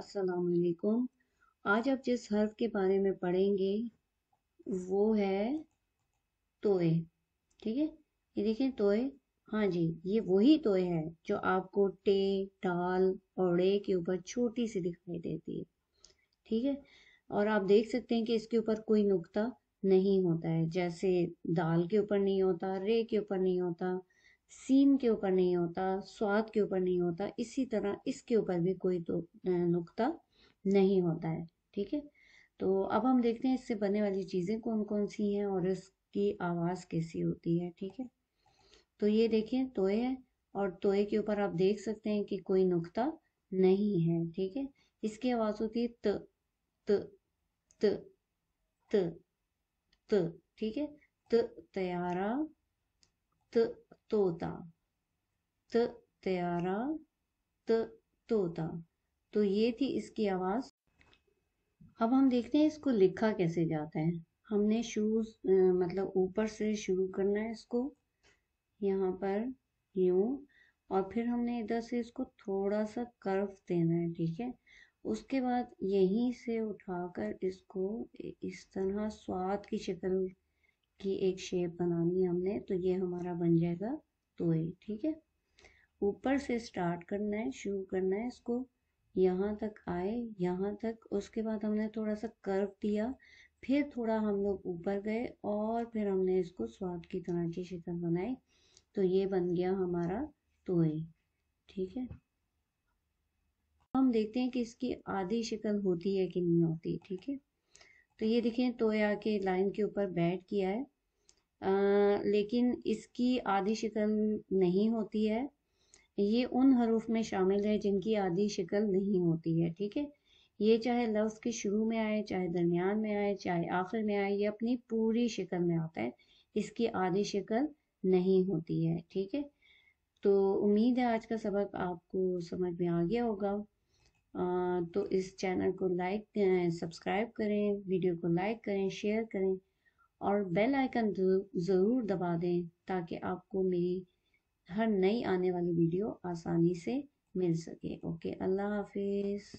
अस्सलाम वालेकुम। आज आप जिस हर्फ के बारे में पढ़ेंगे वो है तोए। ठीक है, ये देखें तोए। हाँ जी, ये वही तोए है जो आपको टे, डाल और रे के ऊपर छोटी सी दिखाई देती है। ठीक है, और आप देख सकते हैं कि इसके ऊपर कोई नुक्ता नहीं होता है, जैसे दाल के ऊपर नहीं होता, रे के ऊपर नहीं होता, सीन के ऊपर नहीं होता, स्वाद के ऊपर नहीं होता। इसी तरह इसके ऊपर भी कोई तो नुक्ता नहीं होता है। ठीक है, तो अब हम देखते हैं इससे बनने वाली चीजें कौन कौन सी हैं और इसकी आवाज कैसी होती है। ठीक है, तो ये देखिए तोए है और तोए के ऊपर आप देख सकते हैं कि कोई नुक्ता नहीं है। ठीक है, इसकी आवाज होती है त त त त त। ठीक है, त तैयारा, त तोता, त तैयारा, त तोता। तो ये थी इसकी आवाज। अब हम देखते हैं इसको लिखा कैसे जाता है। हमने शूज मतलब ऊपर से शुरू करना है इसको, यहाँ पर यूं, और फिर हमने इधर से इसको थोड़ा सा कर्व देना है। ठीक है, उसके बाद यहीं से उठाकर इसको इस तरह स्वाद की शक्ल की एक शेप बनानी है हमने, तो ये हमारा बन जाएगा तोय। ठीक है, ऊपर से स्टार्ट करना है, शुरू करना है इसको, यहाँ तक आए, यहाँ तक। उसके बाद हमने थोड़ा सा कर्व दिया, फिर थोड़ा हम लोग ऊपर गए और फिर हमने इसको स्वाद की तरह की शक्ल बनाई, तो ये बन गया हमारा तोय। ठीक है, हम देखते हैं कि इसकी आधी शक्ल होती है कि नहीं होती। ठीक है, तो ये देखें तोय आके लाइन के ऊपर बैठ किया है, लेकिन इसकी आधी शक्ल नहीं होती है। ये उन हरूफ में शामिल है जिनकी आधी शक्ल नहीं होती है। ठीक है, ये चाहे लफ्ज के शुरू में आए, चाहे दरमियान में आए, चाहे आखिर में आए, ये अपनी पूरी शक्ल में आता है, इसकी आधी शक्ल नहीं होती है। ठीक है, तो उम्मीद है आज का सबक आपको समझ में आ गया होगा। तो इस चैनल को लाइक सब्सक्राइब करें, वीडियो को लाइक करें, शेयर करें और बेल आइकन ज़रूर दबा दें ताकि आपको मेरी हर नई आने वाली वीडियो आसानी से मिल सके। ओके, अल्लाह हाफिज़।